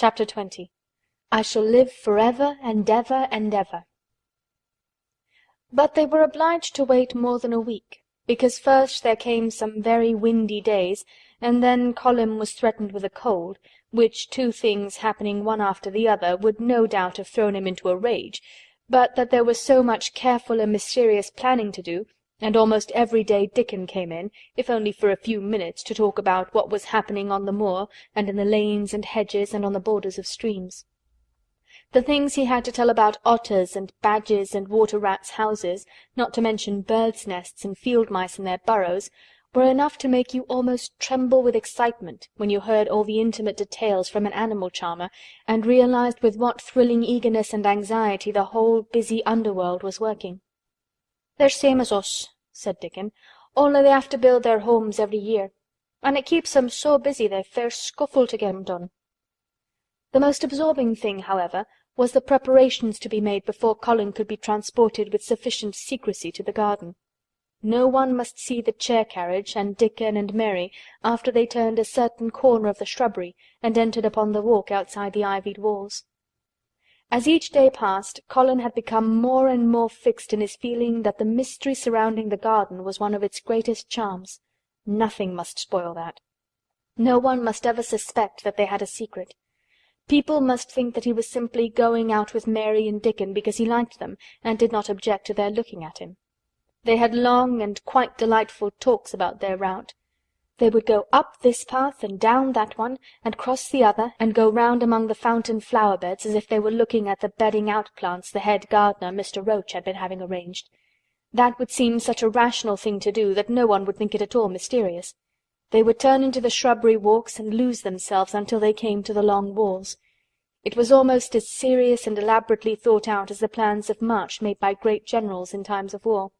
Chapter 20. I shall live forever and ever and ever. But they were obliged to wait more than a week, because first there came some very windy days, and then Colin was threatened with a cold, which two things happening one after the other would no doubt have thrown him into a rage, but that there was so much careful and mysterious planning to do, and almost every day Dickon came in, if only for a few minutes, to talk about what was happening on the moor, and in the lanes and hedges, and on the borders of streams. The things he had to tell about otters and badgers and water-rats' houses, not to mention birds' nests and field-mice in their burrows, were enough to make you almost tremble with excitement when you heard all the intimate details from an animal charmer, and realized with what thrilling eagerness and anxiety the whole busy underworld was working. "They're same as us," said Dickon, "only they have to build their homes every year, and it keeps 'em so busy they fair scuffle to get 'em done." The most absorbing thing, however, was the preparations to be made before Colin could be transported with sufficient secrecy to the garden. No one must see the chair-carriage and Dickon and Mary after they turned a certain corner of the shrubbery and entered upon the walk outside the ivied walls. As each day passed, Colin had become more and more fixed in his feeling that the mystery surrounding the garden was one of its greatest charms. Nothing must spoil that. No one must ever suspect that they had a secret. People must think that he was simply going out with Mary and Dickon because he liked them and did not object to their looking at him. They had long and quite delightful talks about their route. They would go up this path and down that one, and cross the other, and go round among the fountain flower-beds as if they were looking at the bedding-out plants the head gardener, Mr. Roach, had been having arranged. That would seem such a rational thing to do that no one would think it at all mysterious. They would turn into the shrubbery walks and lose themselves until they came to the long walls. It was almost as serious and elaborately thought out as the plans of march made by great generals in times of war.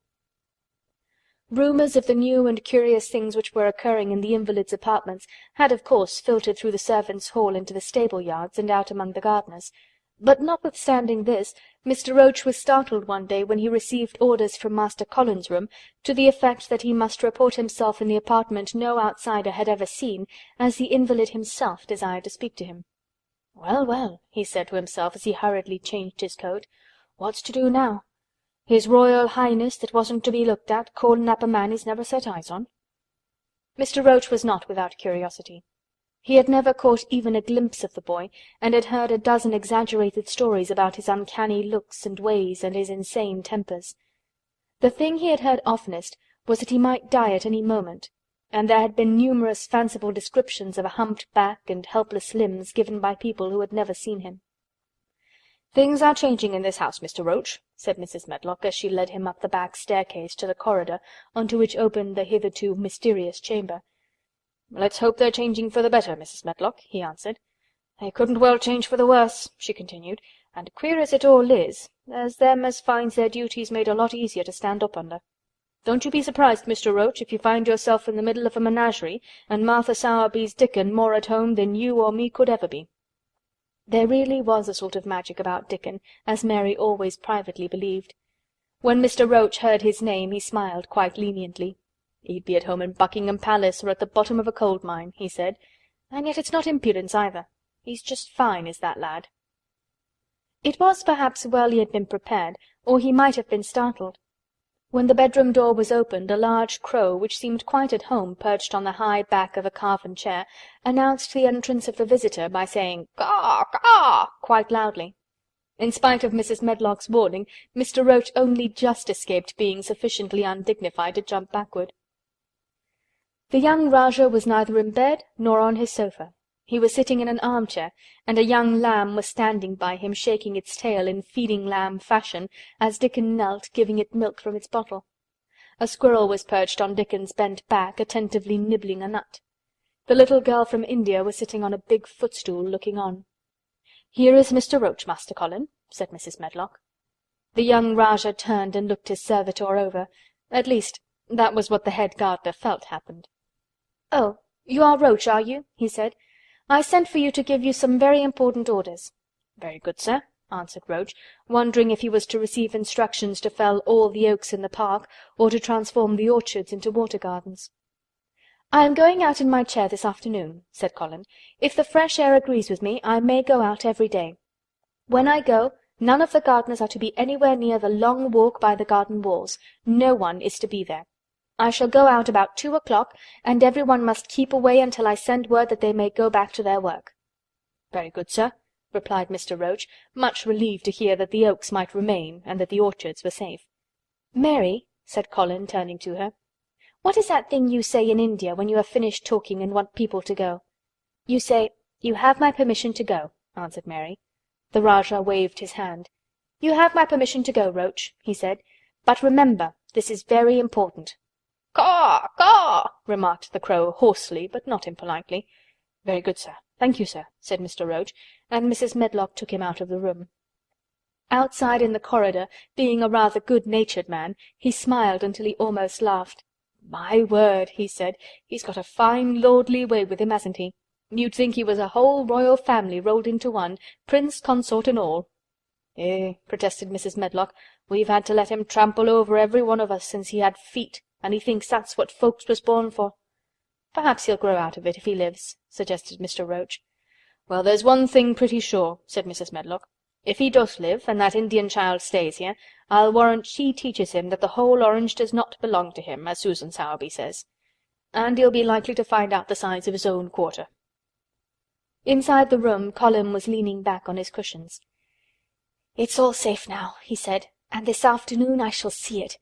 Rumours of the new and curious things which were occurring in the invalids' apartments had of course filtered through the servants' hall into the stable-yards and out among the gardeners, but notwithstanding this, Mr. Roach was startled one day when he received orders from Master Colin's room to the effect that he must report himself in the apartment no outsider had ever seen, as the invalid himself desired to speak to him. "Well, well," he said to himself as he hurriedly changed his coat, "what's to do now? His Royal Highness that wasn't to be looked at, calling up a man he's never set eyes on." Mr. Roach was not without curiosity. He had never caught even a glimpse of the boy, and had heard a dozen exaggerated stories about his uncanny looks and ways and his insane tempers. The thing he had heard oftenest was that he might die at any moment, and there had been numerous fanciful descriptions of a humped back and helpless limbs given by people who had never seen him. "Things are changing in this house, Mr. Roach," said Mrs. Medlock, as she led him up the back staircase to the corridor onto which opened the hitherto mysterious chamber. "Let's hope they're changing for the better, Mrs. Medlock," he answered. "They couldn't well change for the worse," she continued, "and queer as it all is, there's them as finds their duties made a lot easier to stand up under. Don't you be surprised, Mr. Roach, if you find yourself in the middle of a menagerie and Martha Sowerby's Dickon more at home than you or me could ever be." There really was a sort of magic about Dickon, as Mary always privately believed. When Mr. Roach heard his name he smiled quite leniently. "He'd be at home in Buckingham Palace or at the bottom of a coal mine," he said. "And yet it's not impudence either. He's just fine, is that lad." It was perhaps well he had been prepared, or he might have been startled. When the bedroom door was opened, a large crow, which seemed quite at home perched on the high back of a carven chair, announced the entrance of the visitor by saying "Caw! Caw!" quite loudly. In spite of Mrs. Medlock's warning, Mr. Roach only just escaped being sufficiently undignified to jump backward. The young Rajah was neither in bed nor on his sofa. He was sitting in an armchair, and a young lamb was standing by him shaking its tail in feeding-lamb fashion as Dickon knelt giving it milk from its bottle. A squirrel was perched on Dickon's bent back, attentively nibbling a nut. The little girl from India was sitting on a big footstool looking on. "Here is Mr. Roach, Master Colin," said Mrs. Medlock. The young Rajah turned and looked his servitor over. At least, that was what the head gardener felt happened. "Oh, you are Roach, are you?" he said. "I sent for you to give you some very important orders." "Very good, sir," answered Roach, wondering if he was to receive instructions to fell all the oaks in the park, or to transform the orchards into water gardens. "I am going out in my chair this afternoon," said Colin. "If the fresh air agrees with me, I may go out every day. When I go, none of the gardeners are to be anywhere near the long walk by the garden walls. No one is to be there. I shall go out about 2 o'clock, and everyone must keep away until I send word that they may go back to their work." "Very good, sir," replied Mr. Roach, much relieved to hear that the Oaks might remain and that the orchards were safe. "Mary," said Colin, turning to her, "what is that thing you say in India when you have finished talking and want people to go?" "You say, 'You have my permission to go,'" answered Mary. The Rajah waved his hand. "You have my permission to go, Roach," he said. "But remember, this is very important." "Caw! Caw!" remarked the Crow hoarsely but not impolitely. "Very good, sir. Thank you, sir," said Mr. Roach, and Mrs. Medlock took him out of the room. Outside in the corridor, being a rather good-natured man, he smiled until he almost laughed. "My word," he said, "he's got a fine lordly way with him, hasn't he? You'd think he was a whole royal family rolled into one, prince consort and all." "Eh," protested Mrs. Medlock, "we've had to let him trample over every one of us since he had feet, and he thinks that's what folks was born for." "Perhaps he'll grow out of it if he lives," suggested Mr. Roach. "Well, there's one thing pretty sure," said Mrs. Medlock. "If he does live, and that Indian child stays here, I'll warrant she teaches him that the whole orange does not belong to him, as Susan Sowerby says. And he'll be likely to find out the size of his own quarter." Inside the room, Colin was leaning back on his cushions. "It's all safe now," he said, "and this afternoon I shall see it.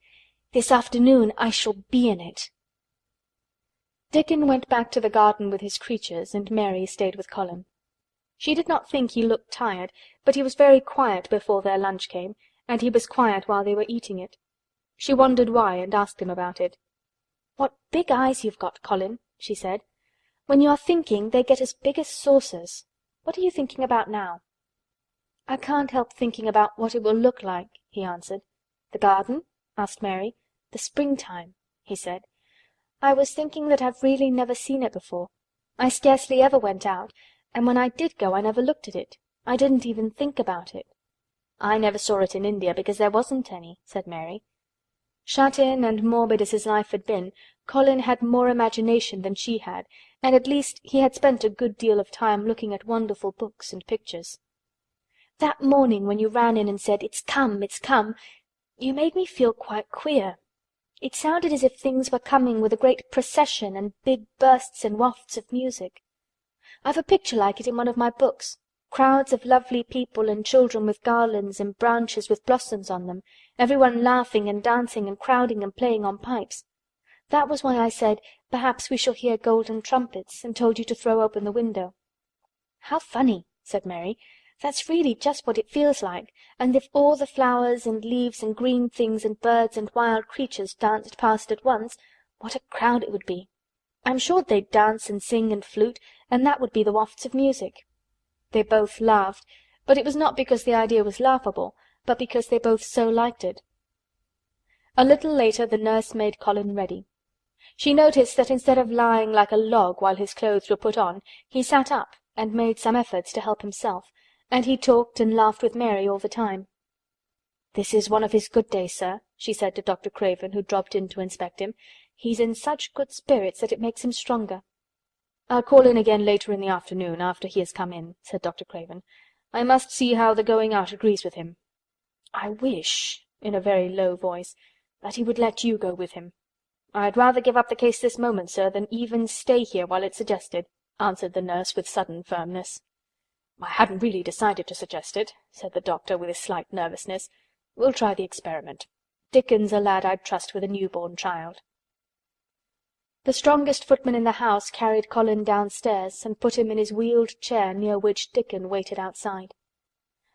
This afternoon I shall be in it." Dickon went back to the garden with his creatures, and Mary stayed with Colin. She did not think he looked tired, but he was very quiet before their lunch came, and he was quiet while they were eating it. She wondered why, and asked him about it. "What big eyes you've got, Colin," she said. "When you are thinking, they get as big as saucers. What are you thinking about now?" "I can't help thinking about what it will look like," he answered. "The garden?" asked Mary. "The springtime," he said. "I was thinking that I've really never seen it before. I scarcely ever went out, and when I did go I never looked at it. I didn't even think about it." "I never saw it in India because there wasn't any," said Mary. Shut in and morbid as his life had been, Colin had more imagination than she had, and at least he had spent a good deal of time looking at wonderful books and pictures. "That morning when you ran in and said, 'It's come, it's come,' you made me feel quite queer. It sounded as if things were coming with a great procession and big bursts and wafts of music. I've a picture like it in one of my books. Crowds of lovely people and children with garlands and branches with blossoms on them, everyone laughing and dancing and crowding and playing on pipes. That was why I said, 'Perhaps we shall hear golden trumpets,' and told you to throw open the window." "How funny," said Mary. "That's really just what it feels like, and if all the flowers and leaves and green things and birds and wild creatures danced past at once, what a crowd it would be. I'm sure they'd dance and sing and flute, and that would be the wafts of music." They both laughed, but it was not because the idea was laughable, but because they both so liked it. A little later the nurse made Colin ready. She noticed that instead of lying like a log while his clothes were put on, he sat up and made some efforts to help himself, and he talked and laughed with Mary all the time. "This is one of his good days, sir," she said to Dr. Craven, who dropped in to inspect him. "He's in such good spirits that it makes him stronger." "I'll call in again later in the afternoon, after he has come in," said Dr. Craven. "I must see how the going out agrees with him. I wish," in a very low voice, "that he would let you go with him." "I'd rather give up the case this moment, sir, than even stay here while it's suggested," answered the nurse with sudden firmness. "I hadn't really decided to suggest it," said the doctor with a slight nervousness. "We'll try the experiment. Dickon's a lad I'd trust with a newborn child." The strongest footman in the house carried Colin downstairs and put him in his wheeled chair near which Dickon waited outside.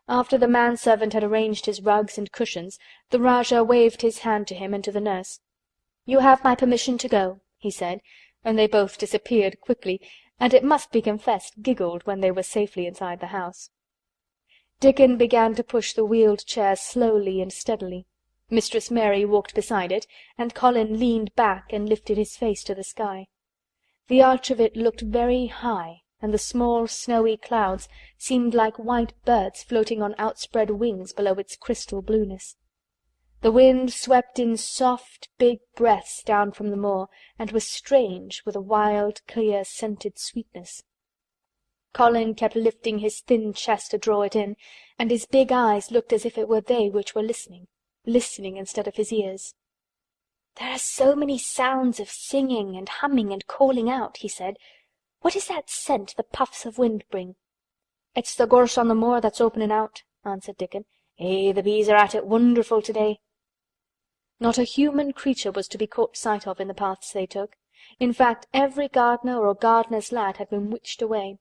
After the manservant had arranged his rugs and cushions, the Rajah waved his hand to him and to the nurse. "You have my permission to go," he said, and they both disappeared quickly, and it must be confessed giggled when they were safely inside the house. Dickon began to push the wheeled chair slowly and steadily. Mistress Mary walked beside it, and Colin leaned back and lifted his face to the sky. The arch of it looked very high, and the small snowy clouds seemed like white birds floating on outspread wings below its crystal blueness. The wind swept in soft, big breaths down from the moor, and was strange, with a wild, clear, scented sweetness. Colin kept lifting his thin chest to draw it in, and his big eyes looked as if it were they which were listening instead of his ears. "There are so many sounds of singing and humming and calling out," he said. "What is that scent the puffs of wind bring?" "It's the gorse on the moor that's opening out," answered Dickon. The bees are at it wonderful to-day." Not a human creature was to be caught sight of in the paths they took. In fact, every gardener or gardener's lad had been witched away.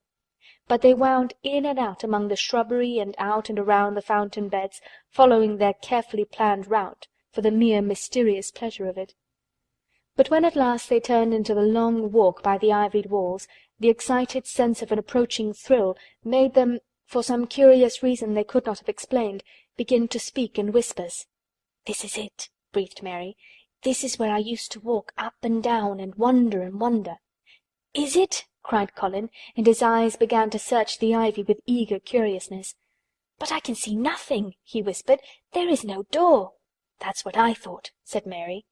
But they wound in and out among the shrubbery and out and around the fountain beds, following their carefully planned route, for the mere mysterious pleasure of it. But when at last they turned into the long walk by the ivied walls, the excited sense of an approaching thrill made them, for some curious reason they could not have explained, begin to speak in whispers. "This is it," breathed Mary. "This is where I used to walk up and down and wonder and wonder." "Is it?" cried Colin, and his eyes began to search the ivy with eager curiousness. "But I can see nothing," he whispered. "There is no door." "That's what I thought," said Mary.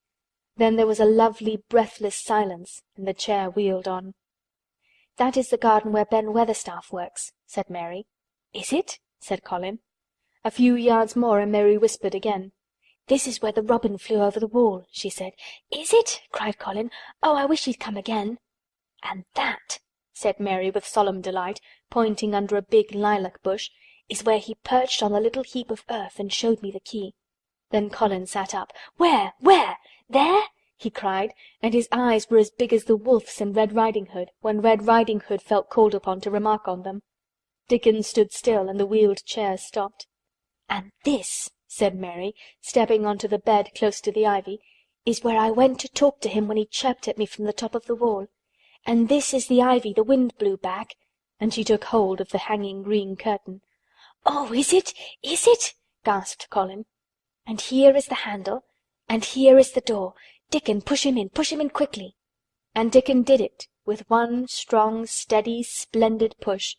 Then there was a lovely breathless silence, and the chair wheeled on. "That is the garden where Ben Weatherstaff works," said Mary. "Is it?" said Colin. A few yards more and Mary whispered again. "This is where the robin flew over the wall," she said. "Is it?" cried Colin. "Oh, I wish he'd come again." "And that," said Mary with solemn delight, pointing under a big lilac bush, "is where he perched on the little heap of earth and showed me the key." Then Colin sat up. "Where? Where? There?" he cried, and his eyes were as big as the wolf's in Red Riding Hood, when Red Riding Hood felt called upon to remark on them. Dickon stood still, and the wheeled chair stopped. "And this," said Mary, stepping onto the bed close to the ivy, "is where I went to talk to him when he chirped at me from the top of the wall. And this is the ivy the wind blew back," and she took hold of the hanging green curtain. "Oh, is it? Is it?" gasped Colin. "And here is the handle, and here is the door. Dickon, push him in quickly." And Dickon did it, with one strong, steady, splendid push.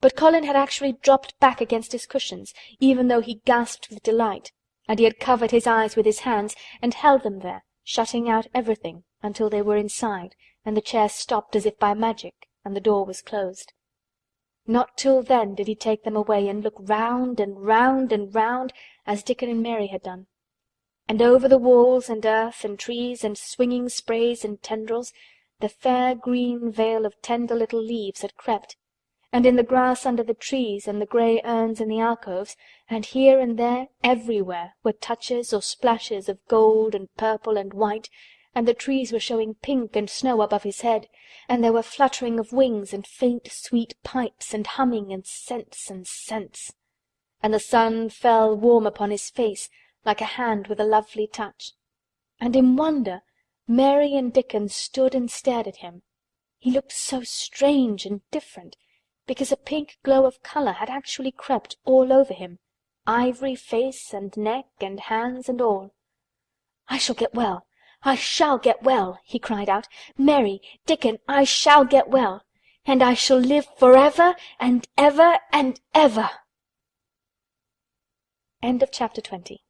But Colin had actually dropped back against his cushions, even though he gasped with delight, and he had covered his eyes with his hands and held them there, shutting out everything, until they were inside, and the chair stopped as if by magic, and the door was closed. Not till then did he take them away and look round and round and round, as Dickon and Mary had done. And over the walls and earth and trees and swinging sprays and tendrils, the fair green veil of tender little leaves had crept, and in the grass under the trees and the grey urns in the alcoves, and here and there, everywhere, were touches or splashes of gold and purple and white, and the trees were showing pink and snow above his head, and there were fluttering of wings and faint sweet pipes and humming and scents. And the sun fell warm upon his face, like a hand with a lovely touch. And in wonder Mary and Dickon stood and stared at him. He looked so strange and different, because a pink glow of colour had actually crept all over him, ivory face and neck and hands and all. "I shall get well! I shall get well!" he cried out. "Mary, Dickon, I shall get well! And I shall live forever and ever and ever!" End of chapter 20.